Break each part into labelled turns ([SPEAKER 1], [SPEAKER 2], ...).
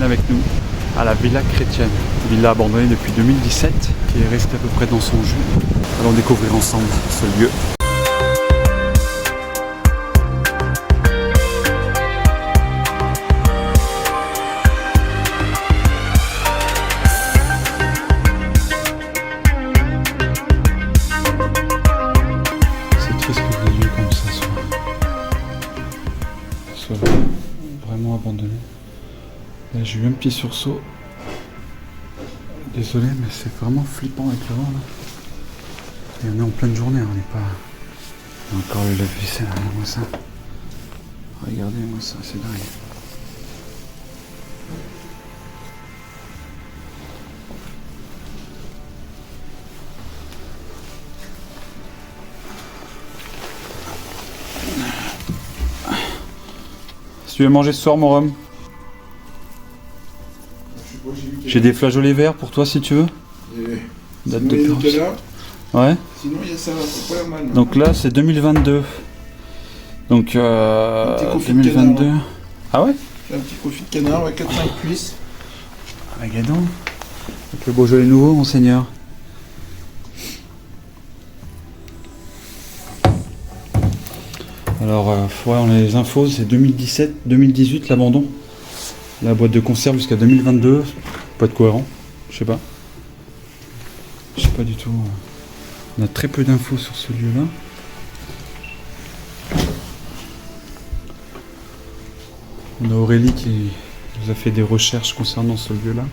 [SPEAKER 1] avec nous à la Villa Chrétienne. Villa abandonnée depuis 2017 qui est restée à peu près dans son jus. Allons découvrir ensemble ce lieu. C'est triste que des lieux comme ça soient vraiment abandonnés. Là, j'ai eu un petit sursaut. Désolé, mais c'est vraiment flippant avec le vent là. Et on est en pleine journée, on n'est pas. Il y a encore le lave-vaisselle, regardez-moi ça. Regardez-moi ça, c'est dingue. Si tu veux manger ce soir, mon rhum, j'ai des flageolets verts pour toi si tu veux. Date de péremption. Ouais.
[SPEAKER 2] Sinon il y a ça, c'est pas mal.
[SPEAKER 1] Donc là c'est 2022. Donc 2022. Ah ouais?
[SPEAKER 2] J'ai un petit confit de canard, ouais, 4-5 cuisses.
[SPEAKER 1] Regarde donc. Avec le Beaujolais nouveau, monseigneur. Alors, ouais, on a les infos, c'est 2017-2018 l'abandon. La boîte de conserve jusqu'à 2022. Pas de cohérent, je sais pas. Je sais pas du tout. On a très peu d'infos sur ce lieu-là. On a Aurélie qui nous a fait des recherches concernant ce lieu-là.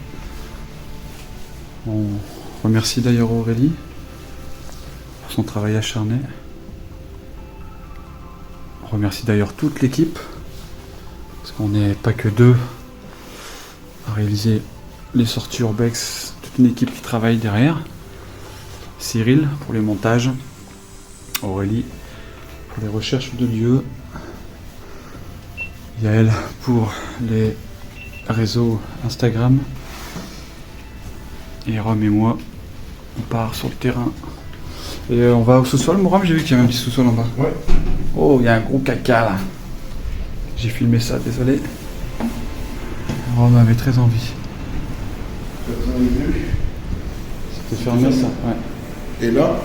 [SPEAKER 1] On remercie d'ailleurs Aurélie pour son travail acharné. On remercie d'ailleurs toute l'équipe, parce qu'on n'est pas que deux à réaliser les sorties Urbex, toute une équipe qui travaille derrière. Cyril pour les montages, Aurélie pour les recherches de lieux, Yael pour les réseaux Instagram, et Rome et moi, on part sur le terrain. Et on va au sous-sol, mon Rome, j'ai vu qu'il y avait un petit sous-sol en bas.
[SPEAKER 2] Ouais.
[SPEAKER 1] Oh, il y a un gros caca là. J'ai filmé ça, désolé. Rome avait très envie. C'était fermé ça, ouais.
[SPEAKER 2] Et là,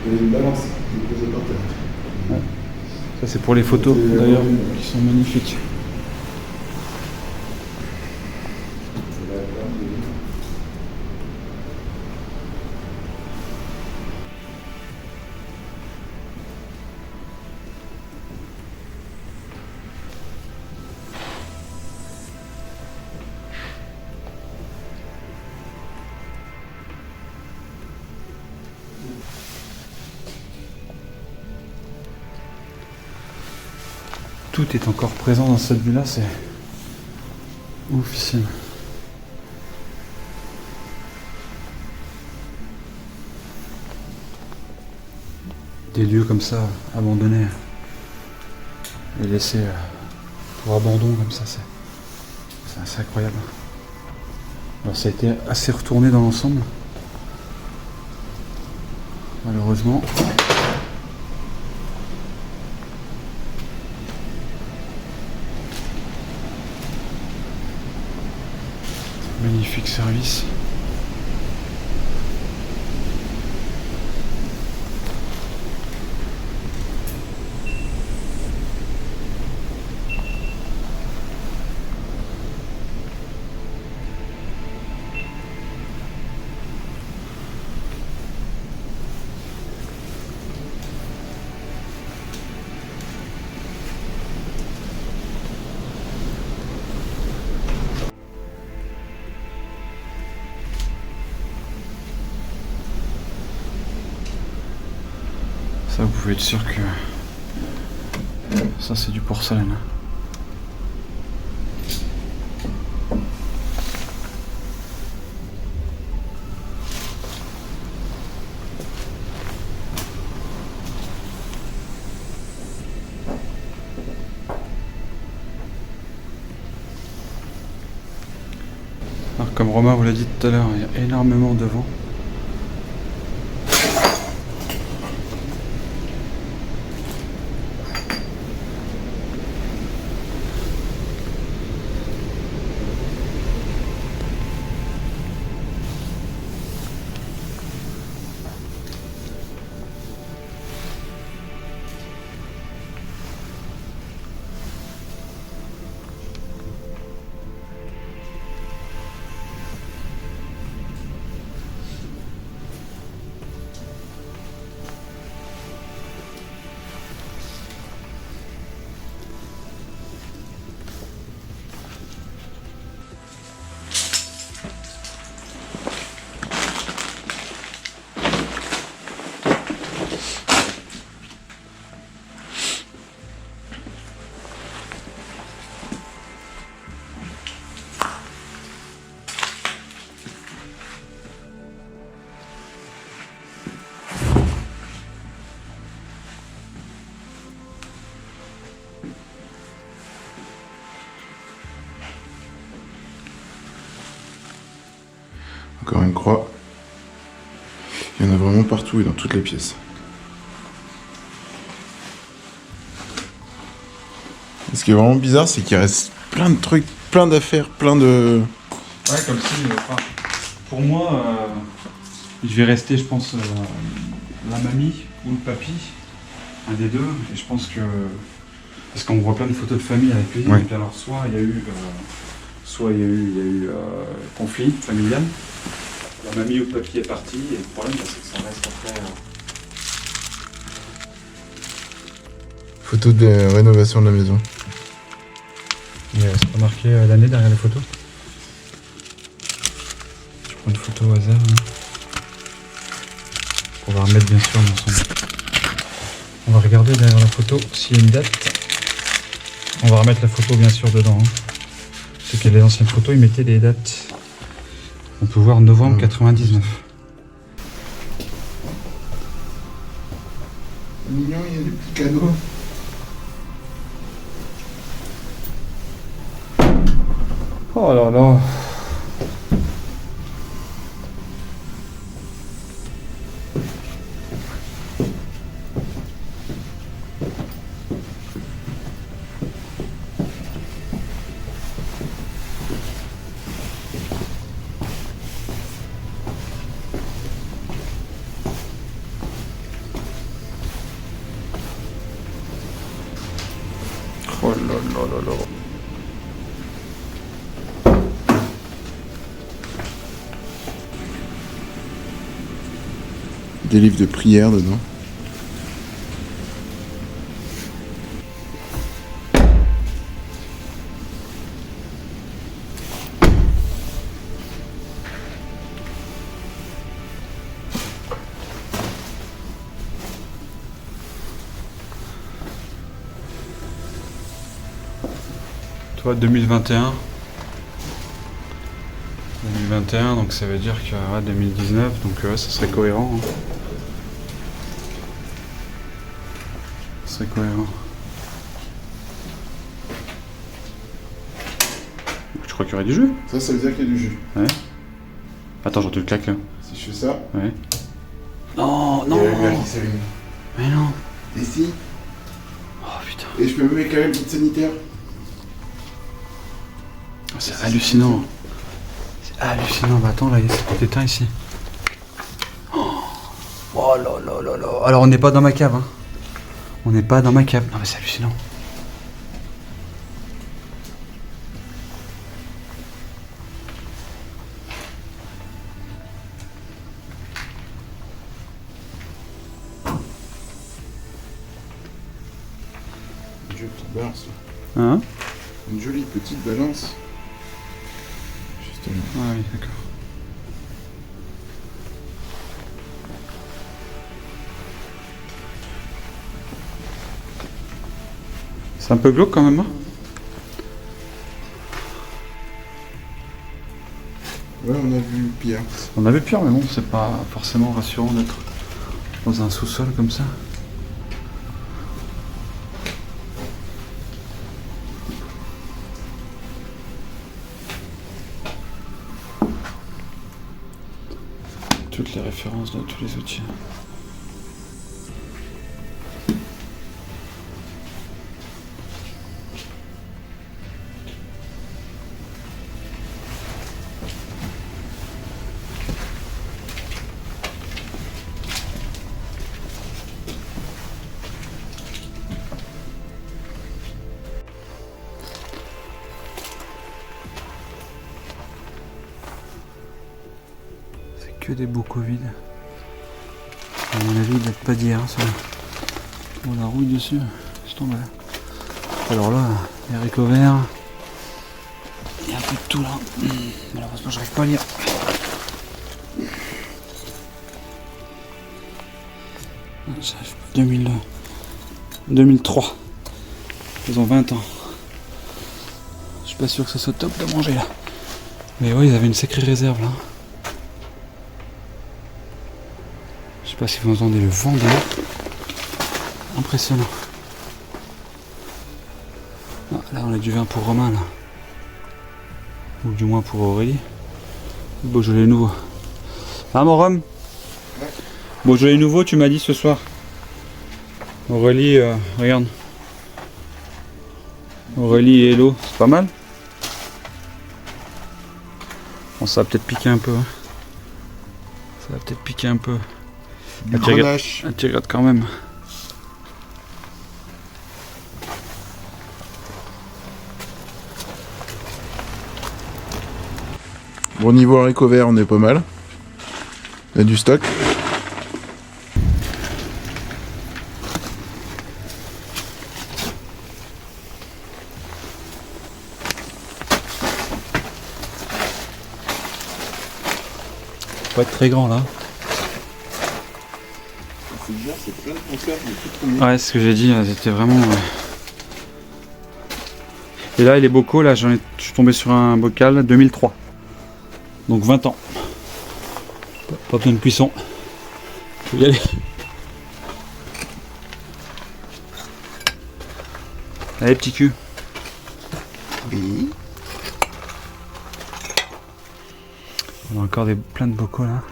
[SPEAKER 2] il y a une balance qui est posée par terre.
[SPEAKER 1] Ouais. Ça c'est pour les photos d'ailleurs, qui sont magnifiques. Tout est encore présent dans cette vue-là, c'est oufissime. Des lieux comme ça, abandonnés, et laissés pour abandon comme ça, c'est assez incroyable. Alors ça a été assez retourné dans l'ensemble, malheureusement. Magnifique service. Ça, vous pouvez être sûr que ça, c'est du porcelaine. Alors, comme Romain vous l'a dit tout à l'heure, il y a énormément de vent.
[SPEAKER 2] Encore une croix. Il y en a vraiment partout et dans toutes les pièces. Et ce qui est vraiment bizarre, c'est qu'il reste plein de trucs, plein d'affaires, plein de...
[SPEAKER 1] Ouais, comme si... pour moi, je vais rester, je pense, la mamie ou le papy. Un des deux. Et je pense que... Parce qu'on voit plein de photos de famille avec lui.
[SPEAKER 2] Ouais.
[SPEAKER 1] Et puis alors, soit il y a eu conflit familial. La mamie ou le papy est parti. Et le problème, c'est que ça reste après...
[SPEAKER 2] Photos de rénovation de la maison.
[SPEAKER 1] C'est pas marqué l'année derrière les photos. Je prends une photo au hasard. Hein. On va remettre bien sûr dans son... On va regarder derrière la photo s'il y a une date. On va remettre la photo bien sûr dedans. Hein. C'est que les anciennes photos, ils mettaient des dates. On peut voir novembre 99.
[SPEAKER 2] Mignon, il y a des petits cadeaux.
[SPEAKER 1] Oh là là.
[SPEAKER 2] Oh là là là là. Des livres de prière dedans.
[SPEAKER 1] Toi, 2021. 2021, donc ça veut dire que 2019, donc ça serait cohérent. Hein. Ça serait cohérent. Je crois qu'il y aurait du jus.
[SPEAKER 2] Ça veut dire qu'il y a du jus.
[SPEAKER 1] Ouais. Attends, je te le claque là.
[SPEAKER 2] Si je fais ça,
[SPEAKER 1] Ouais. Non,
[SPEAKER 2] il y a la lumière qui s'allume.
[SPEAKER 1] Mais non.
[SPEAKER 2] Et si?
[SPEAKER 1] Oh putain.
[SPEAKER 2] Et je peux même éclairer le kit sanitaire.
[SPEAKER 1] Oh, c'est hallucinant. C'est hallucinant. Bah attends, là, c'est éteint ici. Oh là là là là. Alors, on n'est pas dans ma cave, hein. On n'est pas dans ma cave. Non, mais c'est hallucinant.
[SPEAKER 2] Une jolie petite balance.
[SPEAKER 1] Hein?
[SPEAKER 2] Une jolie petite balance. Justement.
[SPEAKER 1] Ah oui, d'accord. C'est un peu glauque quand même, hein?
[SPEAKER 2] Ouais, on a vu pire.
[SPEAKER 1] On avait pire, mais bon, c'est pas forcément rassurant d'être dans un sous-sol comme ça. Toutes les références de tous les outils. Que des beaux Covid. À mon avis, il date pas d'hier, ça. On la rouille dessus. Je tombe là. Alors là, les haricots verts. Il y a un peu de tout là. Malheureusement, j'arrive pas à lire. Ça fait 2003. Ils ont 20 ans. Je suis pas sûr que ça soit top de manger là. Mais ouais, ils avaient une sacrée réserve là. Je sais pas si vous entendez le vent de l'eau. Impressionnant. Ah, là on a du vin pour Romain là. Ou du moins pour Aurélie. Beaujolais nouveau. Hein, mon rhum?
[SPEAKER 2] Ouais.
[SPEAKER 1] Beaujolais nouveau, tu m'as dit ce soir. Aurélie, regarde. Aurélie et Hello, c'est pas mal. Bon, ça va peut-être piquer un peu. Hein. Ça va peut-être piquer un peu.
[SPEAKER 2] Du
[SPEAKER 1] tu regardes-
[SPEAKER 2] grenache.
[SPEAKER 1] tu regardes quand même.
[SPEAKER 2] Bon, niveau haricots verts, on est pas mal. On a du stock.
[SPEAKER 1] Faut pas être très grand là.
[SPEAKER 2] C'est bien, c'est plein de conserves, mais tout
[SPEAKER 1] Ouais, ce que j'ai dit, c'était vraiment. Et là, les bocaux, là, je suis tombé sur un bocal 2003. Donc 20 ans. Pas besoin de cuisson. Faut y aller. Allez, petit cul.
[SPEAKER 2] Oui.
[SPEAKER 1] On a encore plein de bocaux là.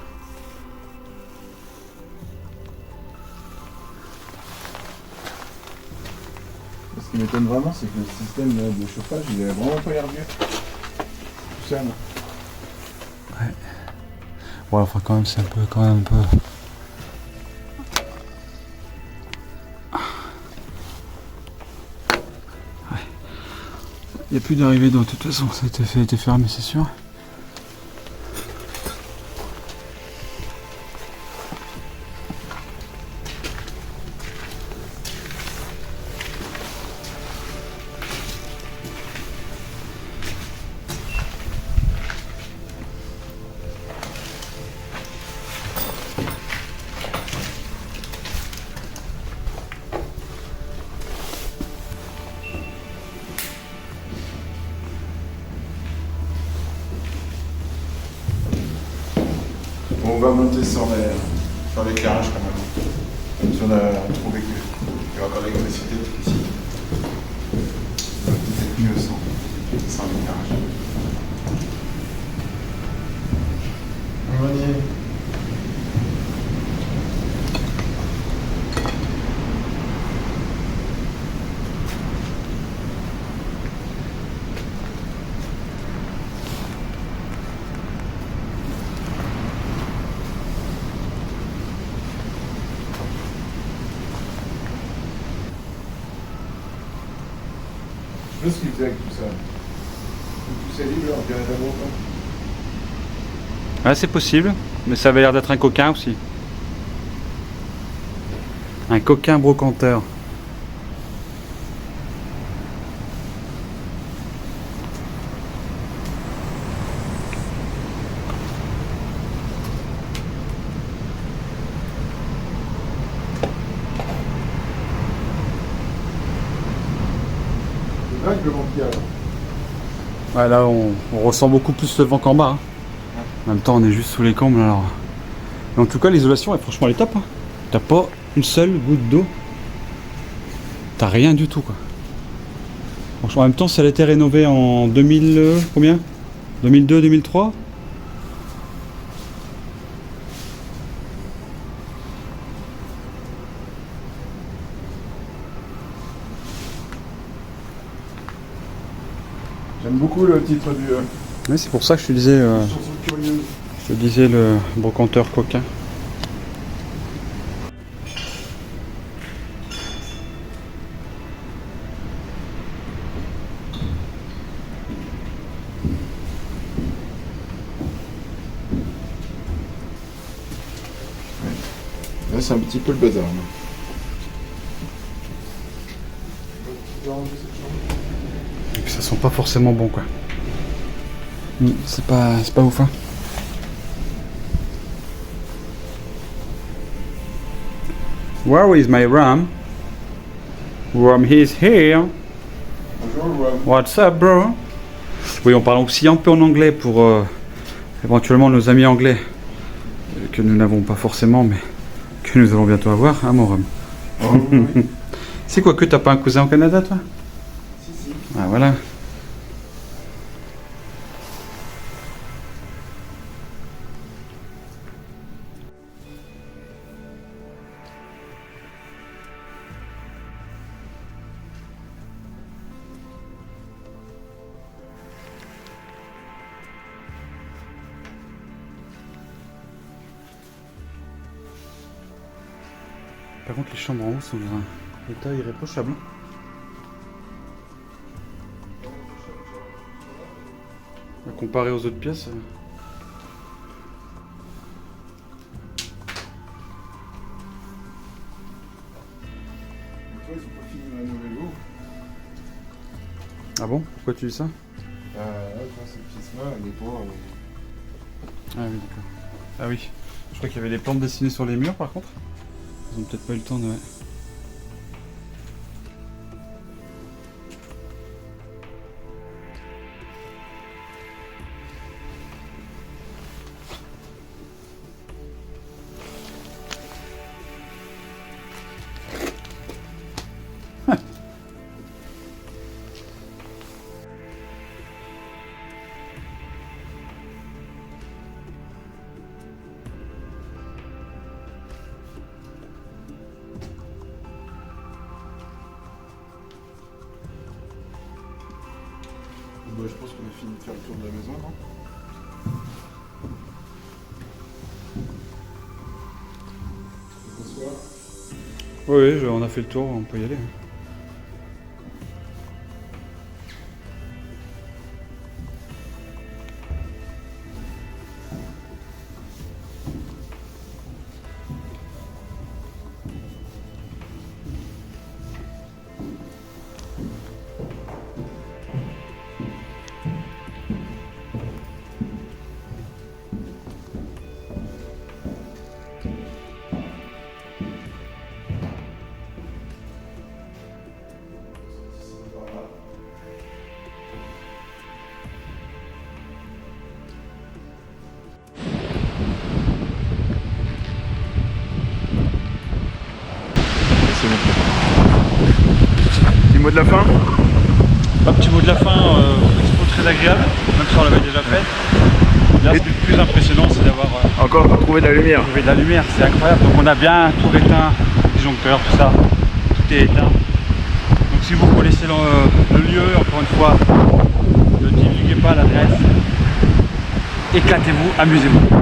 [SPEAKER 2] Ce qui m'étonne vraiment, c'est que le système de chauffage, il est vraiment pas l'air vieux. Tout ça, là.
[SPEAKER 1] Ouais, enfin quand même, c'est un peu, quand même un peu. Ouais. Il n'y a plus d'arrivée d'eau, de toute façon, ça a été fermé, c'est sûr.
[SPEAKER 2] On va monter sur l'éclairage quand même. Même si on a trouvé qu'il y a encore l'électricité ici. Ça va peut-être être mieux sans l'éclairage. On va y aller. Je sais pas ce qu'il faisait avec tout ça. Tout ça libre, on dirait d'abord pas.
[SPEAKER 1] Ouais, c'est possible, mais ça avait l'air d'être un coquin aussi. Un coquin brocanteur.
[SPEAKER 2] C'est vrai que le vent qui a là.
[SPEAKER 1] Ouais, là, on ressent beaucoup plus le vent qu'en bas. Hein. En même temps, on est juste sous les combles alors. Mais en tout cas, l'isolation, franchement, elle est top. Hein. T'as pas une seule goutte d'eau. T'as rien du tout, quoi. Franchement, en même temps, ça a été rénové en 2000, combien 2002, 2003.
[SPEAKER 2] J'aime beaucoup le titre du.
[SPEAKER 1] Ouais, c'est pour ça que je te disais,
[SPEAKER 2] Chanson curieuse.
[SPEAKER 1] le brocanteur coquin.
[SPEAKER 2] Là, c'est un petit peu le bazar. Là.
[SPEAKER 1] Et puis ça sent pas forcément bon, quoi. C'est pas ouf, hein. Where is my rum? Rum is here.
[SPEAKER 2] Bonjour,
[SPEAKER 1] What's up, bro? Oui, on parle aussi un peu en anglais pour éventuellement nos amis anglais que nous n'avons pas forcément, mais que nous allons bientôt avoir, hein, mon rhum.
[SPEAKER 2] Oh, oui.
[SPEAKER 1] C'est quoi que t'as pas un cousin au Canada, toi?
[SPEAKER 2] Si, si.
[SPEAKER 1] Ah, voilà. Par contre, les chambres en haut sont dans un état irréprochable. Comparé aux autres pièces.
[SPEAKER 2] Donc, toi, ils ont pas fini de rénover l'eau.
[SPEAKER 1] Ah bon? Pourquoi tu dis ça?
[SPEAKER 2] Là, cette pièce-là, elle est pas.
[SPEAKER 1] Ah oui, d'accord. Ah oui. Je crois qu'il y avait des plantes dessinées sur les murs par contre. Ils ont peut-être pas eu le temps de...
[SPEAKER 2] Bah, je pense qu'on a fini de faire le tour de la maison, non? Bonsoir.
[SPEAKER 1] Oui, on a fait le tour, on peut y aller.
[SPEAKER 2] Petit mot de la fin?
[SPEAKER 1] Un petit mot de la fin, expo très agréable, même si on l'avait déjà fait. Là, ce qui est le plus impressionnant, c'est d'avoir
[SPEAKER 2] Encore retrouver de la lumière.
[SPEAKER 1] trouvé de la lumière, c'est incroyable. Donc on a bien tout éteint, disjoncteur, tout ça, tout est éteint. Donc si vous connaissez le lieu, encore une fois, ne divulguez pas l'adresse. Éclatez-vous, amusez-vous.